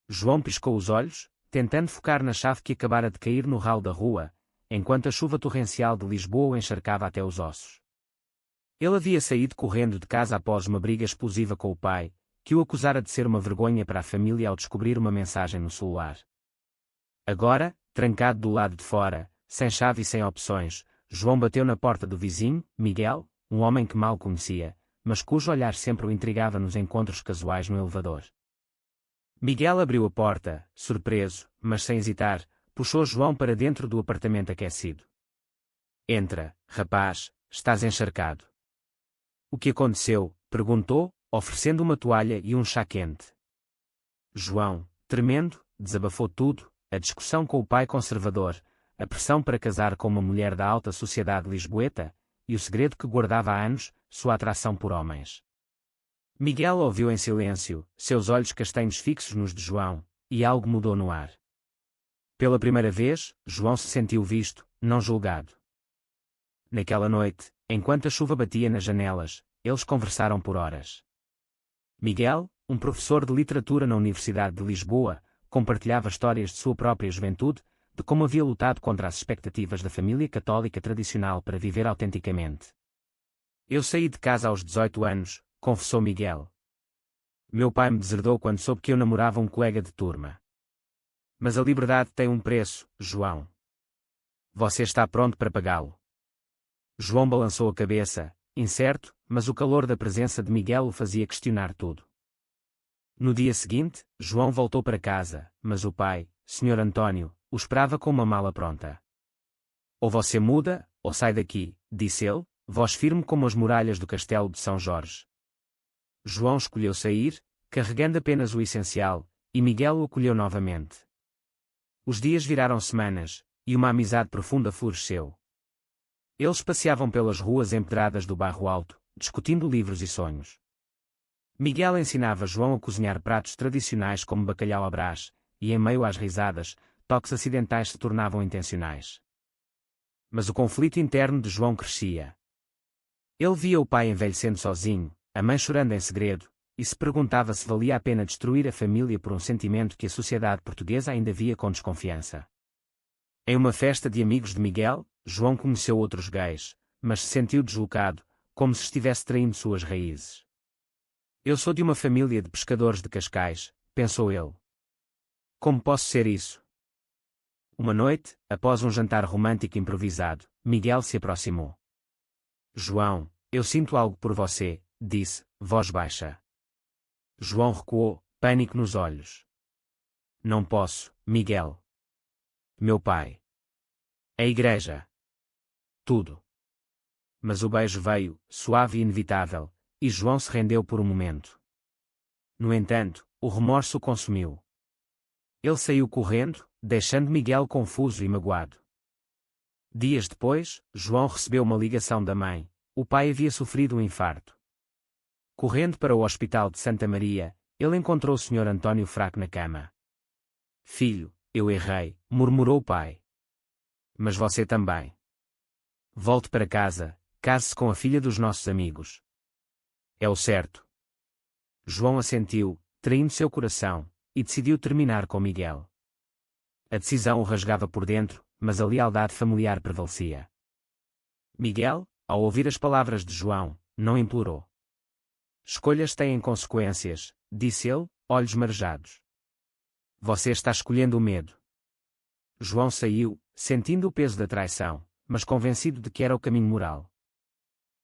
João piscou os olhos, tentando focar na chave que acabara de cair no ralo da rua, enquanto a chuva torrencial de Lisboa o encharcava até os ossos. Ele havia saído correndo de casa após uma briga explosiva com o pai, que o acusara de ser uma vergonha para a família ao descobrir uma mensagem no celular. Agora, trancado do lado de fora, sem chave e sem opções, João bateu na porta do vizinho, Miguel, um homem que mal conhecia, mas cujo olhar sempre o intrigava nos encontros casuais no elevador. Miguel abriu a porta, surpreso, mas sem hesitar, puxou João para dentro do apartamento aquecido. Entra, rapaz, estás encharcado. O que aconteceu? Perguntou, oferecendo uma toalha e um chá quente. João, tremendo, desabafou tudo, a discussão com o pai conservador, a pressão para casar com uma mulher da alta sociedade lisboeta, e o segredo que guardava há anos, sua atração por homens. Miguel ouviu em silêncio, seus olhos castanhos fixos nos de João, e algo mudou no ar. Pela primeira vez, João se sentiu visto, não julgado. Naquela noite, enquanto a chuva batia nas janelas, eles conversaram por horas. Miguel, um professor de literatura na Universidade de Lisboa, compartilhava histórias de sua própria juventude, de como havia lutado contra as expectativas da família católica tradicional para viver autenticamente. Eu saí de casa aos 18 anos, confessou Miguel. Meu pai me deserdou quando soube que eu namorava um colega de turma. Mas a liberdade tem um preço, João. Você está pronto para pagá-lo? João balançou a cabeça, incerto, mas o calor da presença de Miguel o fazia questionar tudo. No dia seguinte, João voltou para casa, mas o pai, Sr. António, o esperava com uma mala pronta. Ou você muda, ou sai daqui, disse ele, voz firme como as muralhas do castelo de São Jorge. João escolheu sair, carregando apenas o essencial, e Miguel o acolheu novamente. Os dias viraram semanas, e uma amizade profunda floresceu. Eles passeavam pelas ruas empedradas do bairro Alto, discutindo livros e sonhos. Miguel ensinava João a cozinhar pratos tradicionais como bacalhau à Brás, e em meio às risadas, toques acidentais se tornavam intencionais. Mas o conflito interno de João crescia. Ele via o pai envelhecendo sozinho, a mãe chorando em segredo, e se perguntava se valia a pena destruir a família por um sentimento que a sociedade portuguesa ainda via com desconfiança. Em uma festa de amigos de Miguel, João conheceu outros gays, mas se sentiu deslocado, como se estivesse traindo suas raízes. Eu sou de uma família de pescadores de Cascais, pensou ele. Como posso ser isso? Uma noite, após um jantar romântico improvisado, Miguel se aproximou. João, eu sinto algo por você, disse, voz baixa. João recuou, pânico nos olhos. Não posso, Miguel. Meu pai. A igreja. Tudo. Mas o beijo veio, suave e inevitável, e João se rendeu por um momento. No entanto, o remorso o consumiu. Ele saiu correndo, deixando Miguel confuso e magoado. Dias depois, João recebeu uma ligação da mãe. O pai havia sofrido um infarto. Correndo para o hospital de Santa Maria, ele encontrou o Sr. António fraco na cama. Filho, eu errei, murmurou o pai. Mas você também. Volte para casa, case-se com a filha dos nossos amigos. É o certo. João assentiu, traindo seu coração, e decidiu terminar com Miguel. A decisão o rasgava por dentro, mas a lealdade familiar prevalecia. Miguel, ao ouvir as palavras de João, não implorou. Escolhas têm consequências, disse ele, olhos marejados. Você está escolhendo o medo. João saiu, sentindo o peso da traição, mas convencido de que era o caminho moral.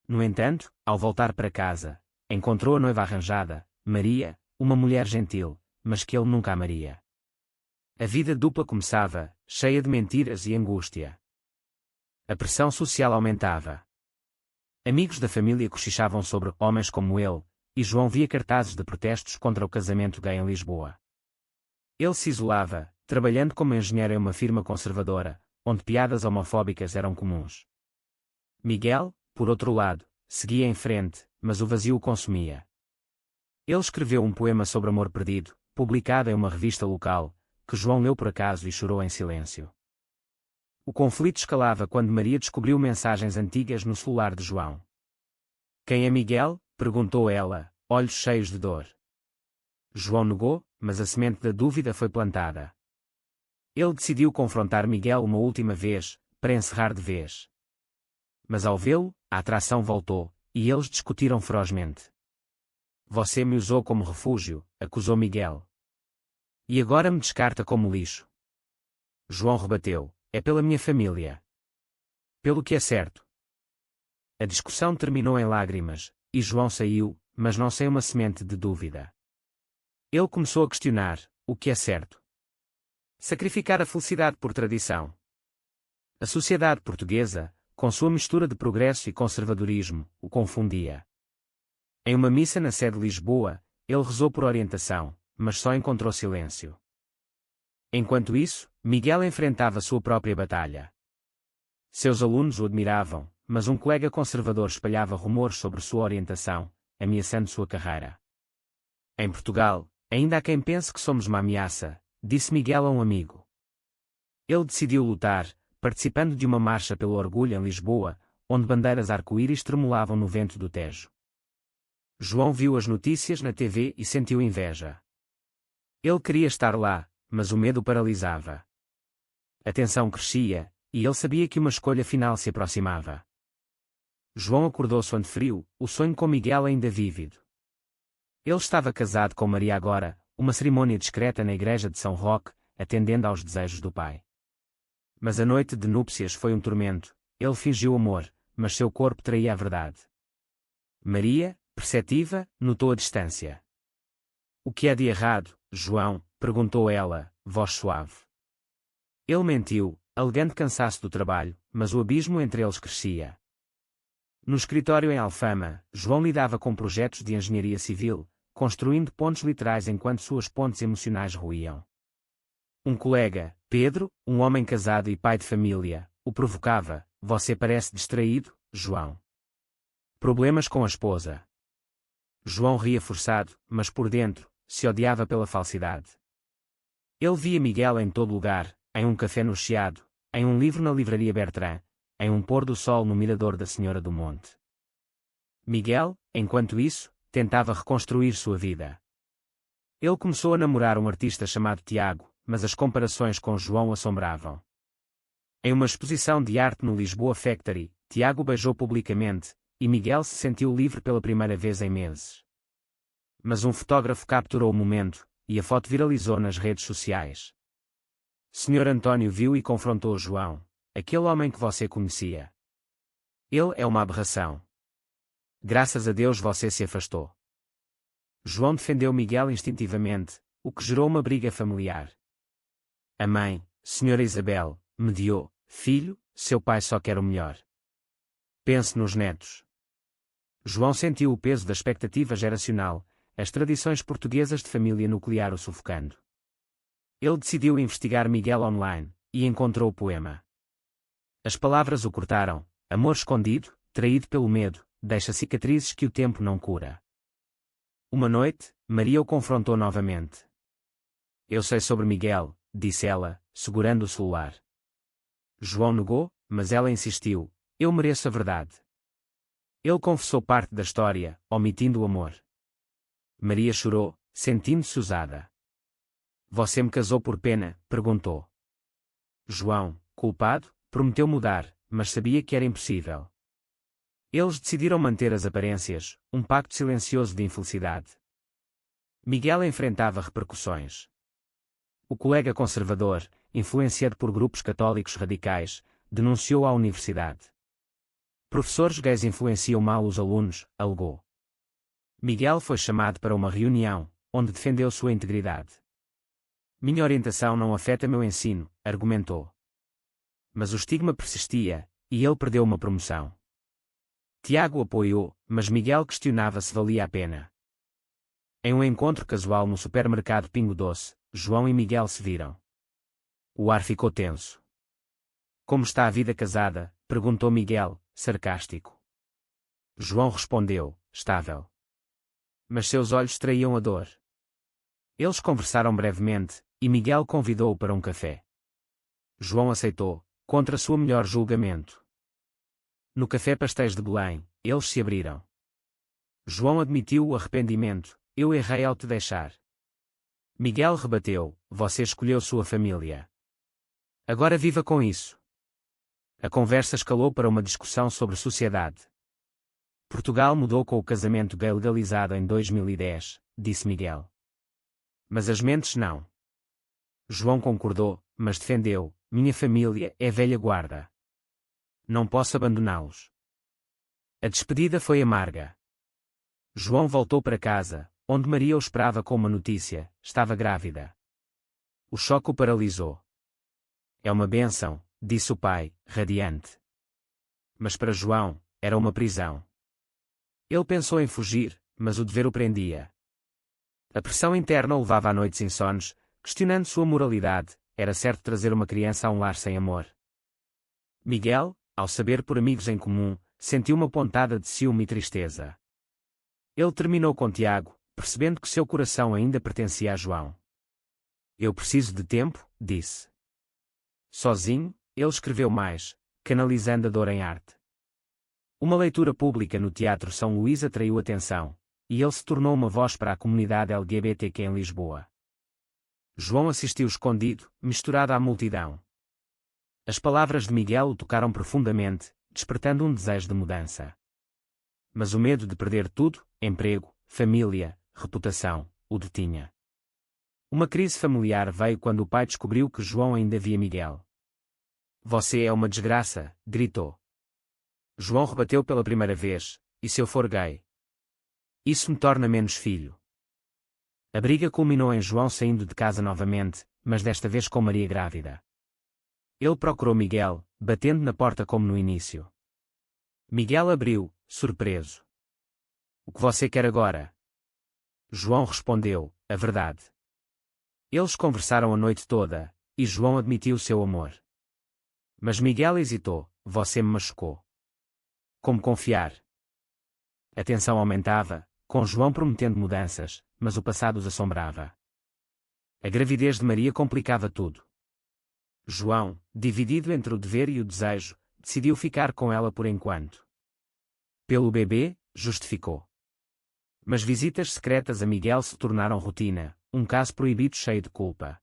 No entanto, ao voltar para casa, encontrou a noiva arranjada, Maria, uma mulher gentil, mas que ele nunca amaria. A vida dupla começava, cheia de mentiras e angústia. A pressão social aumentava. Amigos da família cochichavam sobre homens como ele, e João via cartazes de protestos contra o casamento gay em Lisboa. Ele se isolava, trabalhando como engenheiro em uma firma conservadora, onde piadas homofóbicas eram comuns. Miguel, por outro lado, seguia em frente, mas o vazio o consumia. Ele escreveu um poema sobre amor perdido, publicado em uma revista local, que João leu por acaso e chorou em silêncio. O conflito escalava quando Maria descobriu mensagens antigas no celular de João. Quem é Miguel? Perguntou ela, olhos cheios de dor. João negou, mas a semente da dúvida foi plantada. Ele decidiu confrontar Miguel uma última vez, para encerrar de vez. Mas ao vê-lo, a atração voltou, e eles discutiram ferozmente. Você me usou como refúgio, acusou Miguel. E agora me descarta como lixo. João rebateu, é pela minha família. Pelo que é certo. A discussão terminou em lágrimas, e João saiu, mas não sem uma semente de dúvida. Ele começou a questionar, o que é certo? Sacrificar a felicidade por tradição. A sociedade portuguesa, com sua mistura de progresso e conservadorismo, o confundia. Em uma missa na sede de Lisboa, ele rezou por orientação, mas só encontrou silêncio. Enquanto isso, Miguel enfrentava sua própria batalha. Seus alunos o admiravam, mas um colega conservador espalhava rumores sobre sua orientação, ameaçando sua carreira. Em Portugal, ainda há quem pense que somos uma ameaça, disse Miguel a um amigo. Ele decidiu lutar, participando de uma marcha pelo orgulho em Lisboa, onde bandeiras arco-íris tremulavam no vento do Tejo. João viu as notícias na TV e sentiu inveja. Ele queria estar lá, mas o medo paralisava. A tensão crescia, e ele sabia que uma escolha final se aproximava. João acordou suando frio, o sonho com Miguel ainda vívido. Ele estava casado com Maria agora, uma cerimônia discreta na igreja de São Roque, atendendo aos desejos do pai. Mas a noite de núpcias foi um tormento, ele fingiu amor, mas seu corpo traía a verdade. Maria, perceptiva, notou a distância. O que é de errado, João? Perguntou ela, voz suave. Ele mentiu, alegando cansaço do trabalho, mas o abismo entre eles crescia. No escritório em Alfama, João lidava com projetos de engenharia civil, construindo pontes literais enquanto suas pontes emocionais ruíam. Um colega, Pedro, um homem casado e pai de família, o provocava, você parece distraído, João. Problemas com a esposa. João ria forçado, mas por dentro, se odiava pela falsidade. Ele via Miguel em todo lugar, em um café no Chiado, em um livro na livraria Bertrand, em um pôr do sol no mirador da Senhora do Monte. Miguel, enquanto isso, tentava reconstruir sua vida. Ele começou a namorar um artista chamado Tiago, mas as comparações com João assombravam. Em uma exposição de arte no Lisboa Factory, Tiago beijou publicamente, e Miguel se sentiu livre pela primeira vez em meses. Mas um fotógrafo capturou o momento, e a foto viralizou nas redes sociais. Sr. António viu e confrontou João, aquele homem que você conhecia. Ele é uma aberração. Graças a Deus você se afastou. João defendeu Miguel instintivamente, o que gerou uma briga familiar. A mãe, Sra. Isabel, mediou, filho, seu pai só quer o melhor. Pense nos netos. João sentiu o peso da expectativa geracional, as tradições portuguesas de família nuclear o sufocando. Ele decidiu investigar Miguel online, e encontrou o poema. As palavras o cortaram, amor escondido, traído pelo medo, deixa cicatrizes que o tempo não cura. Uma noite, Maria o confrontou novamente. Eu sei sobre Miguel, disse ela, segurando o celular. João negou, mas ela insistiu, eu mereço a verdade. Ele confessou parte da história, omitindo o amor. Maria chorou, sentindo-se usada. Você me casou por pena? Perguntou. João, culpado, prometeu mudar, mas sabia que era impossível. Eles decidiram manter as aparências, um pacto silencioso de infelicidade. Miguel enfrentava repercussões. O colega conservador, influenciado por grupos católicos radicais, denunciou à universidade. Professores gays influenciam mal os alunos, alegou. Miguel foi chamado para uma reunião, onde defendeu sua integridade. Minha orientação não afeta meu ensino, argumentou. Mas o estigma persistia, e ele perdeu uma promoção. Tiago apoiou, mas Miguel questionava se valia a pena. Em um encontro casual no supermercado Pingo Doce, João e Miguel se viram. O ar ficou tenso. Como está a vida casada? Perguntou Miguel, sarcástico. João respondeu, estável. Mas seus olhos traíam a dor. Eles conversaram brevemente, e Miguel convidou-o para um café. João aceitou, contra seu melhor julgamento. No café Pastéis de Belém, eles se abriram. João admitiu o arrependimento, eu errei ao te deixar. Miguel rebateu: você escolheu sua família. Agora viva com isso. A conversa escalou para uma discussão sobre sociedade. Portugal mudou com o casamento gay legalizado em 2010, disse Miguel. Mas as mentes não. João concordou, mas defendeu: minha família é velha guarda. Não posso abandoná-los. A despedida foi amarga. João voltou para casa, onde Maria o esperava com uma notícia: estava grávida. O choque o paralisou. É uma bênção, disse o pai, radiante. Mas para João, era uma prisão. Ele pensou em fugir, mas o dever o prendia. A pressão interna o levava a noites insones, questionando sua moralidade: era certo trazer uma criança a um lar sem amor? Miguel, ao saber por amigos em comum, sentiu uma pontada de ciúme e tristeza. Ele terminou com Tiago, percebendo que seu coração ainda pertencia a João. Eu preciso de tempo, disse. Sozinho, ele escreveu mais, canalizando a dor em arte. Uma leitura pública no Teatro São Luís atraiu atenção, e ele se tornou uma voz para a comunidade LGBTQ em Lisboa. João assistiu escondido, misturado à multidão. As palavras de Miguel o tocaram profundamente, despertando um desejo de mudança. Mas o medo de perder tudo, emprego, família, reputação, o detinha. Uma crise familiar veio quando o pai descobriu que João ainda via Miguel. Você é uma desgraça, gritou. João rebateu pela primeira vez: e se eu for gay? Isso me torna menos filho. A briga culminou em João saindo de casa novamente, mas desta vez com Maria grávida. Ele procurou Miguel, batendo na porta como no início. Miguel abriu, surpreso. O que você quer agora? João respondeu: a verdade. Eles conversaram a noite toda, e João admitiu seu amor. Mas Miguel hesitou: você me machucou. Como confiar? A tensão aumentava, com João prometendo mudanças, mas o passado os assombrava. A gravidez de Maria complicava tudo. João, dividido entre o dever e o desejo, decidiu ficar com ela por enquanto. Pelo bebê, justificou. Mas visitas secretas a Miguel se tornaram rotina, um caso proibido cheio de culpa.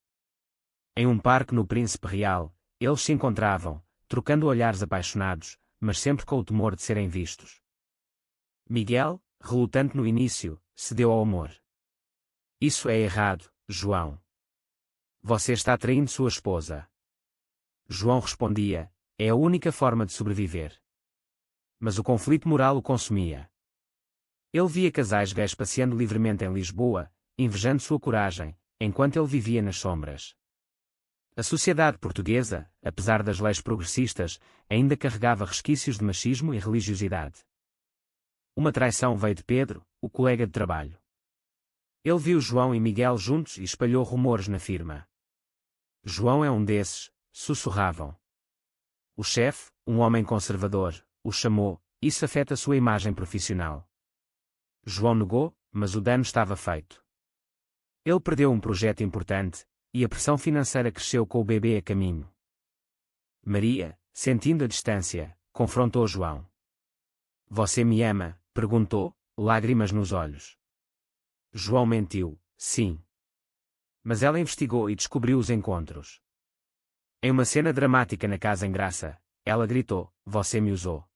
Em um parque no Príncipe Real, eles se encontravam, trocando olhares apaixonados, mas sempre com o temor de serem vistos. Miguel, relutante no início, cedeu ao amor. Isso é errado, João. Você está traindo sua esposa. João respondia: é a única forma de sobreviver. Mas o conflito moral o consumia. Ele via casais gays passeando livremente em Lisboa, invejando sua coragem, enquanto ele vivia nas sombras. A sociedade portuguesa, apesar das leis progressistas, ainda carregava resquícios de machismo e religiosidade. Uma traição veio de Pedro, o colega de trabalho. Ele viu João e Miguel juntos e espalhou rumores na firma. João é um desses, sussurravam. O chefe, um homem conservador, o chamou: isso afeta sua imagem profissional. João negou, mas o dano estava feito. Ele perdeu um projeto importante, e a pressão financeira cresceu com o bebê a caminho. Maria, sentindo a distância, confrontou João. Você me ama? Perguntou, lágrimas nos olhos. João mentiu: sim. Mas ela investigou e descobriu os encontros. Em uma cena dramática na casa em Graça, ela gritou: você me usou.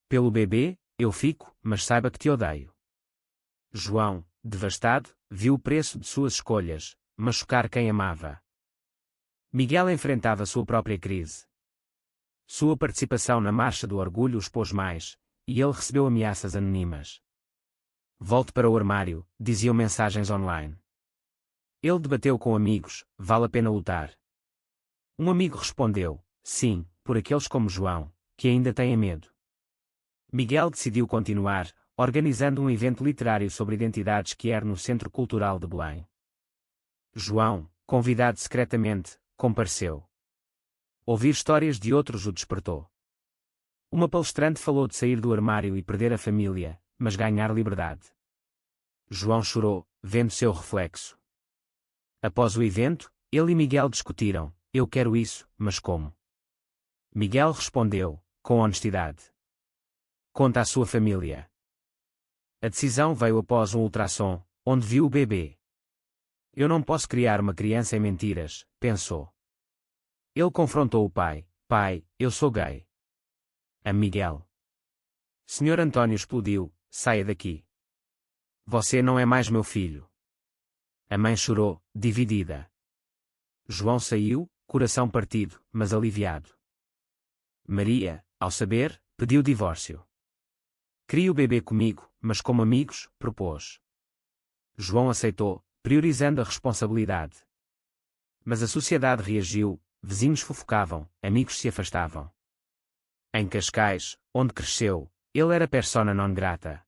Pelo bebê, eu fico, mas saiba que te odeio. João, devastado, viu o preço de suas escolhas: machucar quem amava. Miguel enfrentava sua própria crise. Sua participação na Marcha do Orgulho os pôs mais, e ele recebeu ameaças anônimas. Volte para o armário, diziam mensagens online. Ele debateu com amigos: vale a pena lutar? Um amigo respondeu: sim, por aqueles como João, que ainda têm medo. Miguel decidiu continuar, organizando um evento literário sobre identidades queer no Centro Cultural de Belém. João, convidado secretamente, compareceu. Ouvir histórias de outros o despertou. Uma palestrante falou de sair do armário e perder a família, mas ganhar liberdade. João chorou, vendo seu reflexo. Após o evento, ele e Miguel discutiram: eu quero isso, mas como? Miguel respondeu, com honestidade. Conta à sua família. A decisão veio após um ultrassom, onde viu o bebê. Eu não posso criar uma criança em mentiras, pensou. Ele confrontou o pai. Pai, eu sou gay. A Miguel. Senhor Antônio explodiu, saia daqui. Você não é mais meu filho. A mãe chorou, dividida. João saiu, coração partido, mas aliviado. Maria, ao saber, pediu divórcio. Crie o bebê comigo, mas como amigos, propôs. João aceitou, priorizando a responsabilidade. Mas a sociedade reagiu, vizinhos fofocavam, amigos se afastavam. Em Cascais, onde cresceu, ele era persona non grata.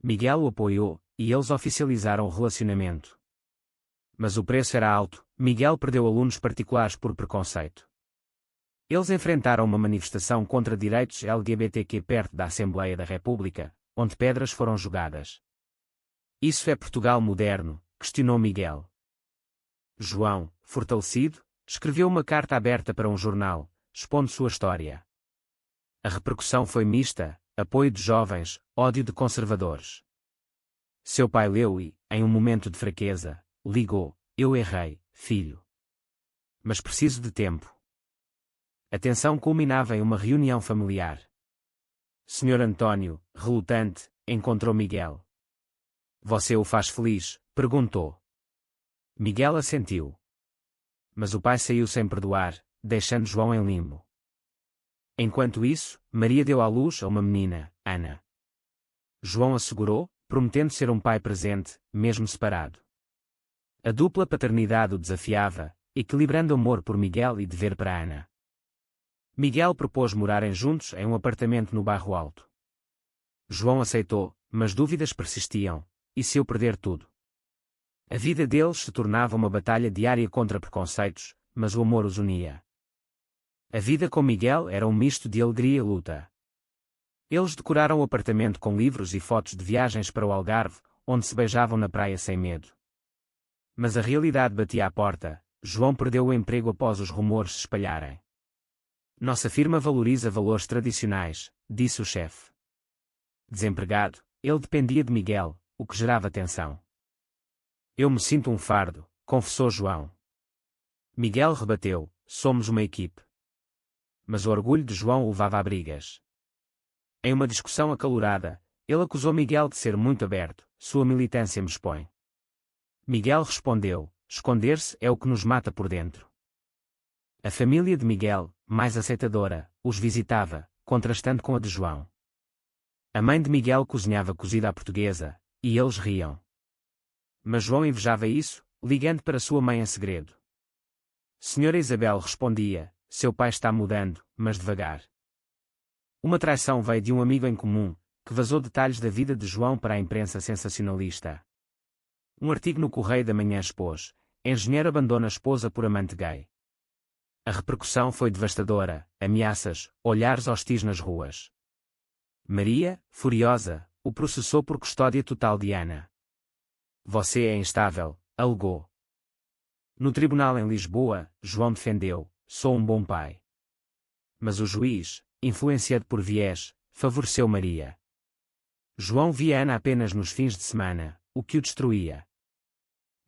Miguel o apoiou, e eles oficializaram o relacionamento. Mas o preço era alto, Miguel perdeu alunos particulares por preconceito. Eles enfrentaram uma manifestação contra direitos LGBTQ perto da Assembleia da República, onde pedras foram jogadas. Isso é Portugal moderno, questionou Miguel. João, fortalecido, escreveu uma carta aberta para um jornal, expondo sua história. A repercussão foi mista, apoio de jovens, ódio de conservadores. Seu pai leu e, em um momento de fraqueza, ligou: eu errei, filho. Mas preciso de tempo. A tensão culminava em uma reunião familiar. Senhor Antônio, relutante, encontrou Miguel. Você o faz feliz? Perguntou. Miguel assentiu. Mas o pai saiu sem perdoar, deixando João em limbo. Enquanto isso, Maria deu à luz a uma menina, Ana. João assegurou, prometendo ser um pai presente, mesmo separado. A dupla paternidade o desafiava, equilibrando amor por Miguel e dever para Ana. Miguel propôs morarem juntos em um apartamento no Bairro Alto. João aceitou, mas dúvidas persistiam. E se eu perder tudo? A vida deles se tornava uma batalha diária contra preconceitos, mas o amor os unia. A vida com Miguel era um misto de alegria e luta. Eles decoraram o apartamento com livros e fotos de viagens para o Algarve, onde se beijavam na praia sem medo. Mas a realidade batia à porta. João perdeu o emprego após os rumores se espalharem. Nossa firma valoriza valores tradicionais, disse o chefe. Desempregado, ele dependia de Miguel, o que gerava tensão. Eu me sinto um fardo, confessou João. Miguel rebateu: somos uma equipe. Mas o orgulho de João o levava a brigas. Em uma discussão acalorada, ele acusou Miguel de ser muito aberto: sua militância me expõe. Miguel respondeu: esconder-se é o que nos mata por dentro. A família de Miguel, mais aceitadora, os visitava, contrastando com a de João. A mãe de Miguel cozinhava cozida à portuguesa, e eles riam. Mas João invejava isso, ligando para sua mãe em segredo. Senhora Isabel respondia: seu pai está mudando, mas devagar. Uma traição veio de um amigo em comum, que vazou detalhes da vida de João para a imprensa sensacionalista. Um artigo no Correio da Manhã expôs: engenheiro abandona a esposa por amante gay. A repercussão foi devastadora, ameaças, olhares hostis nas ruas. Maria, furiosa, o processou por custódia total de Ana. Você é instável, alegou. No tribunal em Lisboa, João defendeu: sou um bom pai. Mas o juiz, influenciado por viés, favoreceu Maria. João via Ana apenas nos fins de semana, o que o destruía.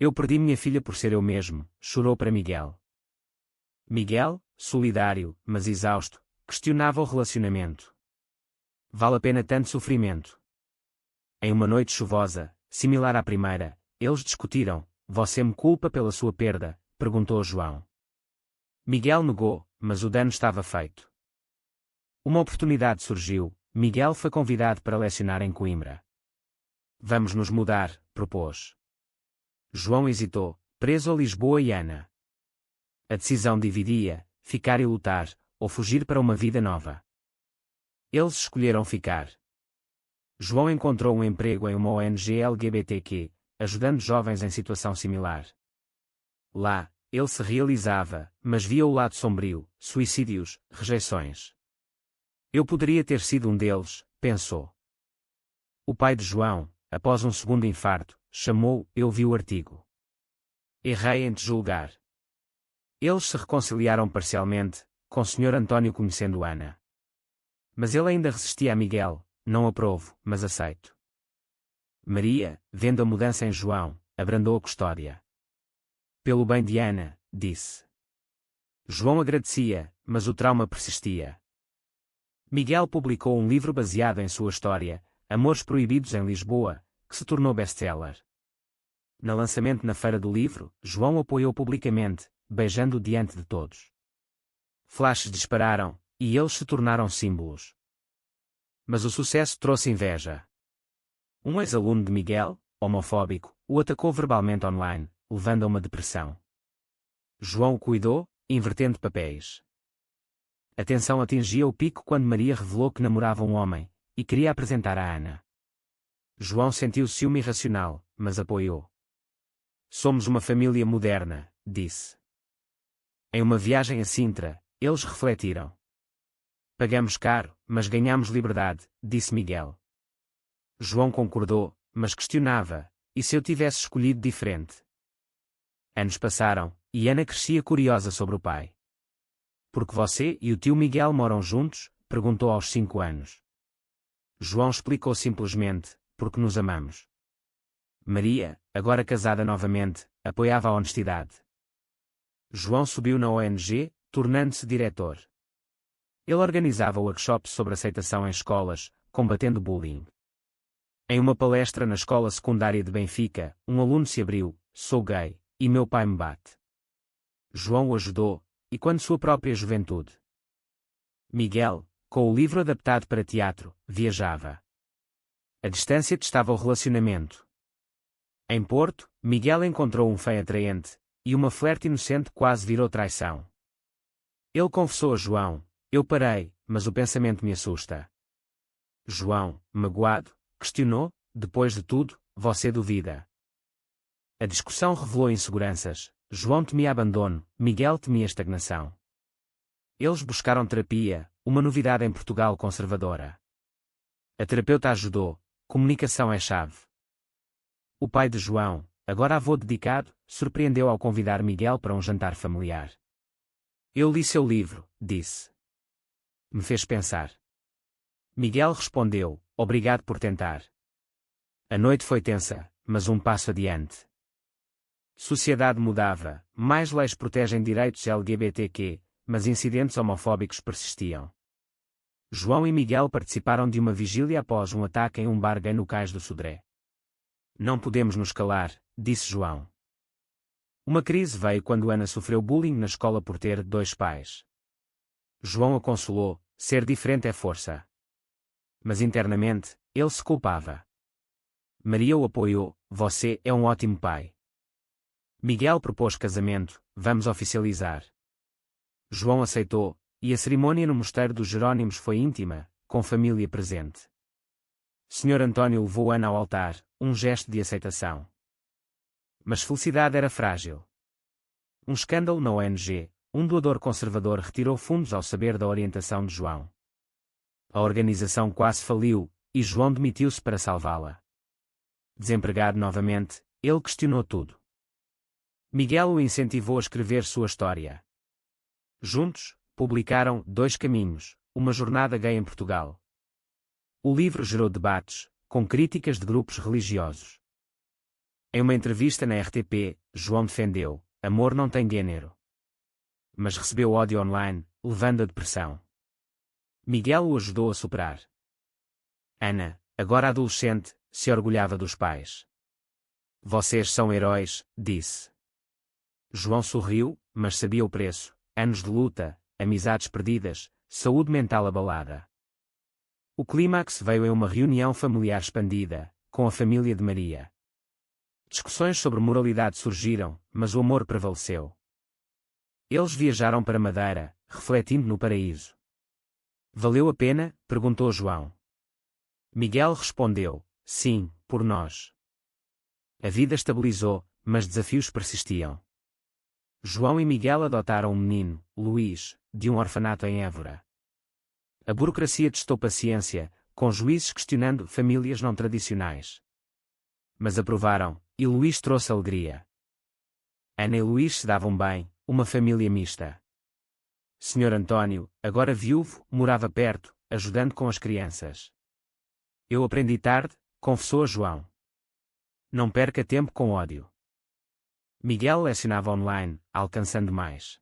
Eu perdi minha filha por ser eu mesmo, chorou para Miguel. Miguel, solidário, mas exausto, questionava o relacionamento. Vale a pena tanto sofrimento? Em uma noite chuvosa, similar à primeira, eles discutiram: você me culpa pela sua perda? Perguntou João. Miguel negou, mas o dano estava feito. Uma oportunidade surgiu: Miguel foi convidado para lecionar em Coimbra. Vamos nos mudar, propôs. João hesitou, preso a Lisboa e Ana. A decisão dividia: ficar e lutar, ou fugir para uma vida nova. Eles escolheram ficar. João encontrou um emprego em uma ONG LGBTQ, ajudando jovens em situação similar. Lá, ele se realizava, mas via o lado sombrio: suicídios, rejeições. Eu poderia ter sido um deles, pensou. O pai de João, após um segundo infarto, chamou: eu vi o artigo. Errei em te julgar. Eles se reconciliaram parcialmente, com Sr. Antônio conhecendo Ana. Mas ele ainda resistia a Miguel: não aprovo, mas aceito. Maria, vendo a mudança em João, abrandou a custódia. Pelo bem de Ana, disse. João agradecia, mas o trauma persistia. Miguel publicou um livro baseado em sua história, Amores Proibidos em Lisboa, que se tornou best-seller. No lançamento na Feira do Livro, João o apoiou publicamente, beijando-o diante de todos. Flashes dispararam, e eles se tornaram símbolos. Mas o sucesso trouxe inveja. Um ex-aluno de Miguel, homofóbico, o atacou verbalmente online, levando a uma depressão. João o cuidou, invertendo papéis. A tensão atingia o pico quando Maria revelou que namorava um homem, e queria apresentar a Ana. João sentiu ciúme irracional, mas apoiou. Somos uma família moderna, disse. Em uma viagem a Sintra, eles refletiram. Pagamos caro, mas ganhamos liberdade, disse Miguel. João concordou, mas questionava, e se eu tivesse escolhido diferente? Anos passaram, e Ana crescia curiosa sobre o pai. Por que você e o tio Miguel moram juntos? Perguntou aos 5 anos. João explicou simplesmente, porque nos amamos. Maria, agora casada novamente, apoiava a honestidade. João subiu na ONG, tornando-se diretor. Ele organizava workshops sobre aceitação em escolas, combatendo bullying. Em uma palestra na escola secundária de Benfica, um aluno se abriu: sou gay, e meu pai me bate. João o ajudou, e quando sua própria juventude. Miguel, com o livro adaptado para teatro, viajava. A distância testava o relacionamento. Em Porto, Miguel encontrou um fã atraente, e uma flerte inocente quase virou traição. Ele confessou a João: eu parei, mas o pensamento me assusta. João, magoado, questionou: depois de tudo, você duvida? A discussão revelou inseguranças. João temia abandono, Miguel temia estagnação. Eles buscaram terapia, uma novidade em Portugal conservadora. A terapeuta ajudou: comunicação é chave. O pai de João, agora avô dedicado, surpreendeu ao convidar Miguel para um jantar familiar. Eu li seu livro, disse. Me fez pensar. Miguel respondeu: obrigado por tentar. A noite foi tensa, mas um passo adiante. Sociedade mudava, mais leis protegem direitos LGBTQ, mas incidentes homofóbicos persistiam. João e Miguel participaram de uma vigília após um ataque em um bar gay no Cais do Sodré. Não podemos nos calar, disse João. Uma crise veio quando Ana sofreu bullying na escola por ter 2 pais. João a consolou: ser diferente é força. Mas internamente, ele se culpava. Maria o apoiou: você é um ótimo pai. Miguel propôs casamento: vamos oficializar. João aceitou, e a cerimônia no Mosteiro dos Jerónimos foi íntima, com família presente. Sr. António levou Ana ao altar, um gesto de aceitação. Mas felicidade era frágil. Um escândalo na ONG, um doador conservador retirou fundos ao saber da orientação de João. A organização quase faliu, e João demitiu-se para salvá-la. Desempregado novamente, ele questionou tudo. Miguel o incentivou a escrever sua história. Juntos, publicaram 2 Caminhos, uma jornada gay em Portugal. O livro gerou debates, com críticas de grupos religiosos. Em uma entrevista na RTP, João defendeu: amor não tem gênero. Mas recebeu ódio online, levando à depressão. Miguel o ajudou a superar. Ana, agora adolescente, se orgulhava dos pais. Vocês são heróis, disse. João sorriu, mas sabia o preço: anos de luta, amizades perdidas, saúde mental abalada. O clímax veio em uma reunião familiar expandida, com a família de Maria. Discussões sobre moralidade surgiram, mas o amor prevaleceu. Eles viajaram para Madeira, refletindo no paraíso. Valeu a pena? Perguntou João. Miguel respondeu: sim, por nós. A vida estabilizou, mas desafios persistiam. João e Miguel adotaram um menino, Luís, de um orfanato em Évora. A burocracia testou paciência, com juízes questionando famílias não tradicionais. Mas aprovaram, e Luís trouxe alegria. Ana e Luís se davam bem, uma família mista. Sr. António, agora viúvo, morava perto, ajudando com as crianças. Eu aprendi tarde, confessou a João. Não perca tempo com ódio. Miguel lecionava online, alcançando mais.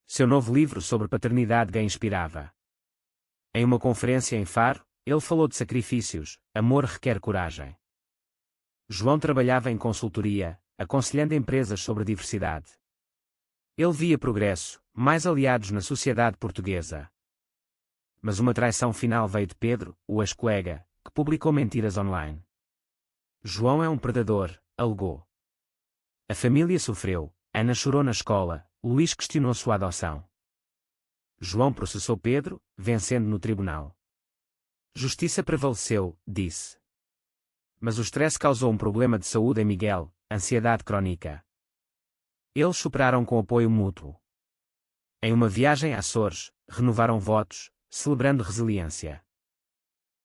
Seu novo livro sobre paternidade o inspirava. Em uma conferência em Faro, ele falou de sacrifícios, amor requer coragem. João trabalhava em consultoria, aconselhando empresas sobre diversidade. Ele via progresso, mais aliados na sociedade portuguesa. Mas uma traição final veio de Pedro, o ex-colega, que publicou mentiras online. João é um predador, alegou. A família sofreu, Ana chorou na escola, Luís questionou sua adoção. João processou Pedro, vencendo no tribunal. Justiça prevaleceu, disse. Mas o stress causou um problema de saúde em Miguel, ansiedade crónica. Eles superaram com apoio mútuo. Em uma viagem a Açores, renovaram votos, celebrando resiliência.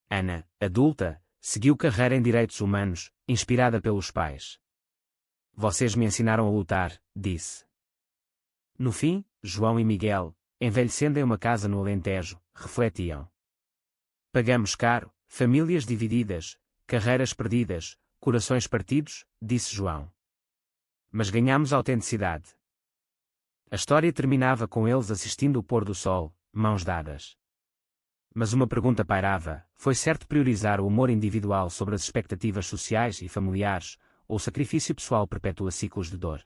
Ana, adulta, seguiu carreira em direitos humanos, inspirada pelos pais. Vocês me ensinaram a lutar, disse. No fim, João e Miguel, envelhecendo em uma casa no Alentejo, refletiam. Pagamos caro, famílias divididas, carreiras perdidas, corações partidos, disse João. Mas ganhamos autenticidade. A história terminava com eles assistindo o pôr do sol, mãos dadas. Mas uma pergunta pairava: foi certo priorizar o amor individual sobre as expectativas sociais e familiares, ou o sacrifício pessoal perpetua ciclos de dor?